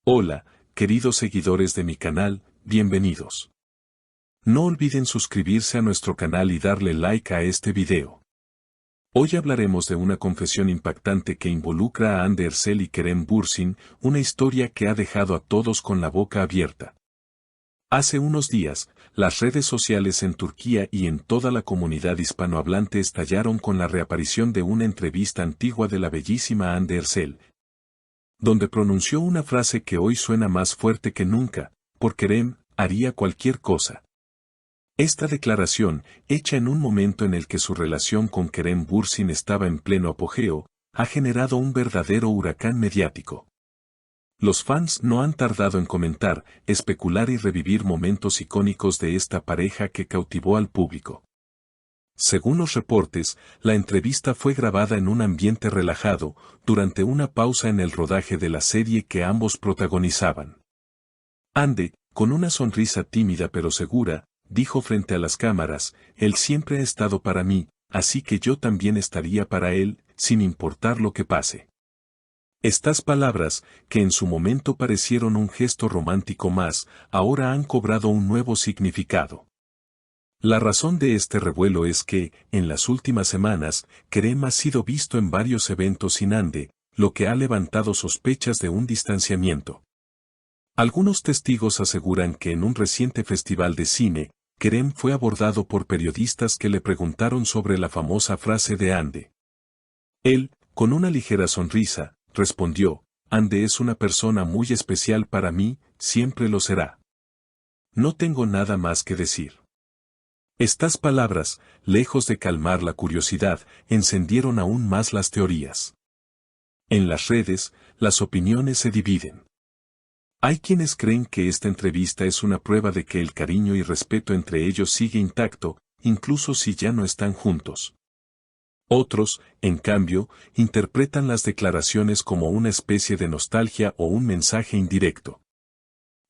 Hola, queridos seguidores de mi canal, bienvenidos. No olviden suscribirse a nuestro canal y darle like a este video. Hoy hablaremos de una confesión impactante que involucra a Hande Erçel y Kerem Bürsin, una historia que ha dejado a todos con la boca abierta. Hace unos días, las redes sociales en Turquía y en toda la comunidad hispanohablante estallaron con la reaparición de una entrevista antigua de la bellísima Hande Erçel, donde pronunció una frase que hoy suena más fuerte que nunca: por Kerem, haría cualquier cosa. Esta declaración, hecha en un momento en el que su relación con Kerem Bürsin estaba en pleno apogeo, ha generado un verdadero huracán mediático. Los fans no han tardado en comentar, especular y revivir momentos icónicos de esta pareja que cautivó al público. Según los reportes, la entrevista fue grabada en un ambiente relajado, durante una pausa en el rodaje de la serie que ambos protagonizaban. Hande, con una sonrisa tímida pero segura, dijo frente a las cámaras: él siempre ha estado para mí, así que yo también estaría para él, sin importar lo que pase. Estas palabras, que en su momento parecieron un gesto romántico más, ahora han cobrado un nuevo significado. La razón de este revuelo es que, en las últimas semanas, Kerem ha sido visto en varios eventos sin Hande, lo que ha levantado sospechas de un distanciamiento. Algunos testigos aseguran que en un reciente festival de cine, Kerem fue abordado por periodistas que le preguntaron sobre la famosa frase de Hande. Él, con una ligera sonrisa, respondió: Hande es una persona muy especial para mí, siempre lo será. No tengo nada más que decir. Estas palabras, lejos de calmar la curiosidad, encendieron aún más las teorías. En las redes, las opiniones se dividen. Hay quienes creen que esta entrevista es una prueba de que el cariño y respeto entre ellos sigue intacto, incluso si ya no están juntos. Otros, en cambio, interpretan las declaraciones como una especie de nostalgia o un mensaje indirecto.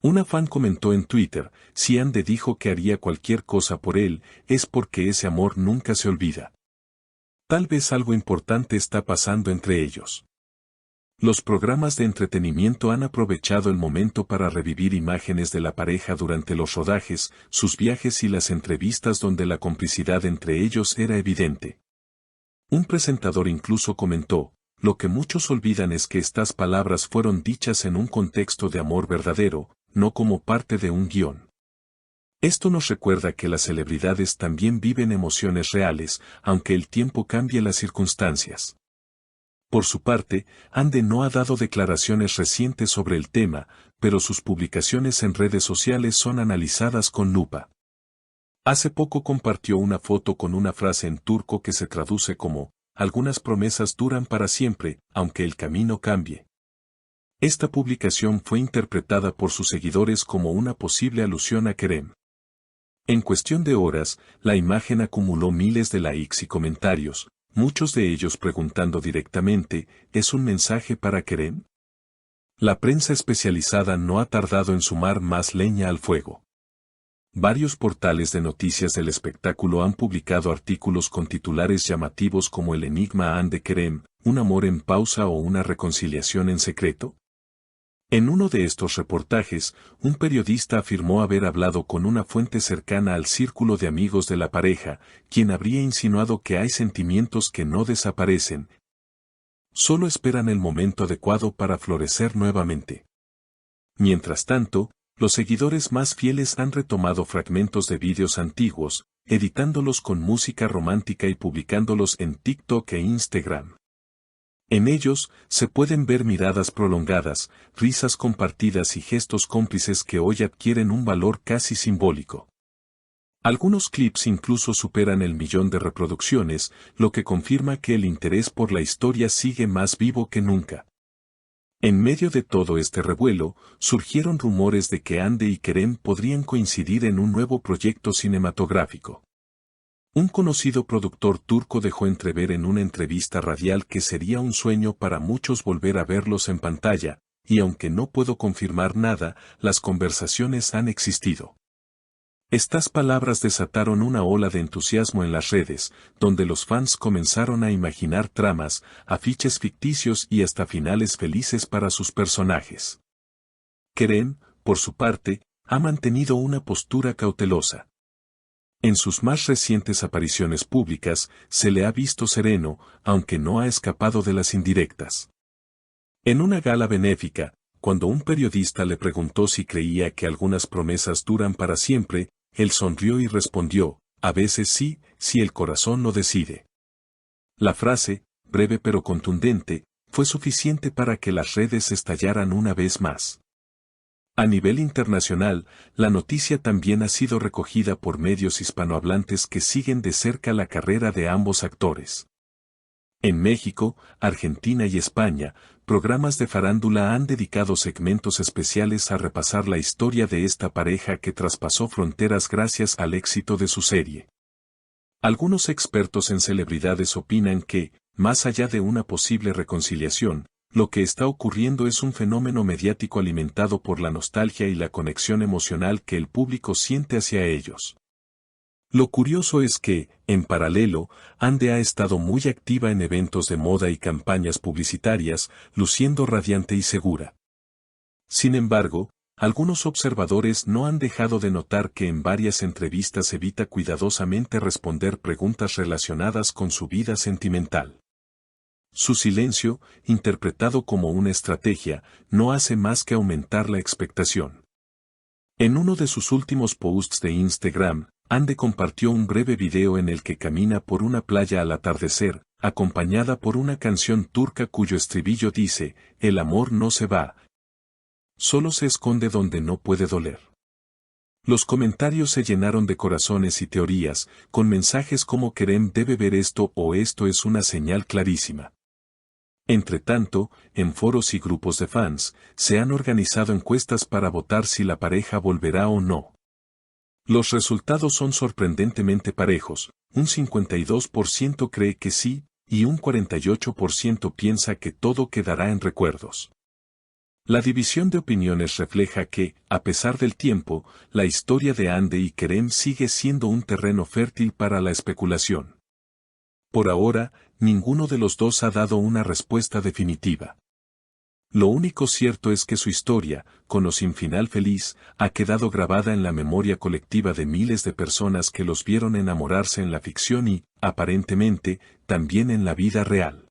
Una fan comentó en Twitter: si Hande dijo que haría cualquier cosa por él, es porque ese amor nunca se olvida. Tal vez algo importante está pasando entre ellos. Los programas de entretenimiento han aprovechado el momento para revivir imágenes de la pareja durante los rodajes, sus viajes y las entrevistas donde la complicidad entre ellos era evidente. Un presentador incluso comentó: lo que muchos olvidan es que estas palabras fueron dichas en un contexto de amor verdadero, no como parte de un guión. Esto nos recuerda que las celebridades también viven emociones reales, aunque el tiempo cambie las circunstancias. Por su parte, Hande no ha dado declaraciones recientes sobre el tema, pero sus publicaciones en redes sociales son analizadas con lupa. Hace poco compartió una foto con una frase en turco que se traduce como: algunas promesas duran para siempre, aunque el camino cambie. Esta publicación fue interpretada por sus seguidores como una posible alusión a Kerem. En cuestión de horas, la imagen acumuló miles de likes y comentarios, muchos de ellos preguntando directamente: ¿es un mensaje para Kerem? La prensa especializada no ha tardado en sumar más leña al fuego. Varios portales de noticias del espectáculo han publicado artículos con titulares llamativos como: el enigma Hande Kerem, un amor en pausa o una reconciliación en secreto. En uno de estos reportajes, un periodista afirmó haber hablado con una fuente cercana al círculo de amigos de la pareja, quien habría insinuado que hay sentimientos que no desaparecen, solo esperan el momento adecuado para florecer nuevamente. Mientras tanto, los seguidores más fieles han retomado fragmentos de vídeos antiguos, editándolos con música romántica y publicándolos en TikTok e Instagram. En ellos, se pueden ver miradas prolongadas, risas compartidas y gestos cómplices que hoy adquieren un valor casi simbólico. Algunos clips incluso superan el 1.000.000 de reproducciones, lo que confirma que el interés por la historia sigue más vivo que nunca. En medio de todo este revuelo, surgieron rumores de que Hande y Kerem podrían coincidir en un nuevo proyecto cinematográfico. Un conocido productor turco dejó entrever en una entrevista radial que sería un sueño para muchos volver a verlos en pantalla, y aunque no puedo confirmar nada, las conversaciones han existido. Estas palabras desataron una ola de entusiasmo en las redes, donde los fans comenzaron a imaginar tramas, afiches ficticios y hasta finales felices para sus personajes. Kerem, por su parte, ha mantenido una postura cautelosa. En sus más recientes apariciones públicas, se le ha visto sereno, aunque no ha escapado de las indirectas. En una gala benéfica, cuando un periodista le preguntó si creía que algunas promesas duran para siempre, él sonrió y respondió, a veces sí, si el corazón lo decide. La frase, breve pero contundente, fue suficiente para que las redes estallaran una vez más. A nivel internacional, la noticia también ha sido recogida por medios hispanohablantes que siguen de cerca la carrera de ambos actores. En México, Argentina y España, programas de farándula han dedicado segmentos especiales a repasar la historia de esta pareja que traspasó fronteras gracias al éxito de su serie. Algunos expertos en celebridades opinan que, más allá de una posible reconciliación, lo que está ocurriendo es un fenómeno mediático alimentado por la nostalgia y la conexión emocional que el público siente hacia ellos. Lo curioso es que, en paralelo, Ande ha estado muy activa en eventos de moda y campañas publicitarias, luciendo radiante y segura. Sin embargo, algunos observadores no han dejado de notar que en varias entrevistas evita cuidadosamente responder preguntas relacionadas con su vida sentimental. Su silencio, interpretado como una estrategia, no hace más que aumentar la expectación. En uno de sus últimos posts de Instagram, Ande compartió un breve video en el que camina por una playa al atardecer, acompañada por una canción turca cuyo estribillo dice, el amor no se va, solo se esconde donde no puede doler. Los comentarios se llenaron de corazones y teorías, con mensajes como Kerem debe ver esto o esto es una señal clarísima. Entretanto, en foros y grupos de fans, se han organizado encuestas para votar si la pareja volverá o no. Los resultados son sorprendentemente parejos, un 52% cree que sí, y un 48% piensa que todo quedará en recuerdos. La división de opiniones refleja que, a pesar del tiempo, la historia de Ande y Kerem sigue siendo un terreno fértil para la especulación. Por ahora, ninguno de los dos ha dado una respuesta definitiva. Lo único cierto es que su historia, con o sin final feliz, ha quedado grabada en la memoria colectiva de miles de personas que los vieron enamorarse en la ficción y, aparentemente, también en la vida real.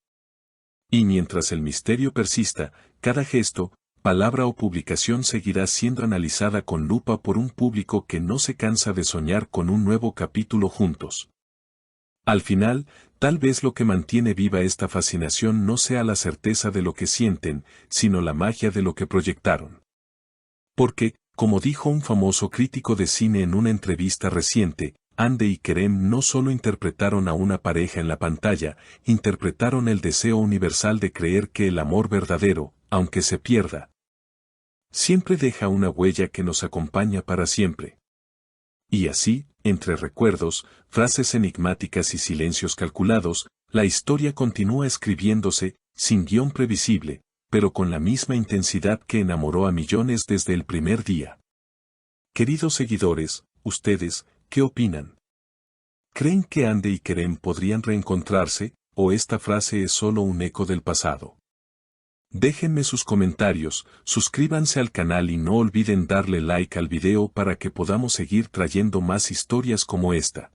Y mientras el misterio persista, cada gesto, palabra o publicación seguirá siendo analizada con lupa por un público que no se cansa de soñar con un nuevo capítulo juntos. Al final, tal vez lo que mantiene viva esta fascinación no sea la certeza de lo que sienten, sino la magia de lo que proyectaron. Porque, como dijo un famoso crítico de cine en una entrevista reciente, Ande y Kerem no solo interpretaron a una pareja en la pantalla, interpretaron el deseo universal de creer que el amor verdadero, aunque se pierda, siempre deja una huella que nos acompaña para siempre. Y así, entre recuerdos, frases enigmáticas y silencios calculados, la historia continúa escribiéndose, sin guión previsible, pero con la misma intensidad que enamoró a millones desde el primer día. Queridos seguidores, ¿ustedes qué opinan? ¿Creen que Ande y Kerem podrían reencontrarse, o esta frase es solo un eco del pasado? Déjenme sus comentarios, suscríbanse al canal y no olviden darle like al video para que podamos seguir trayendo más historias como esta.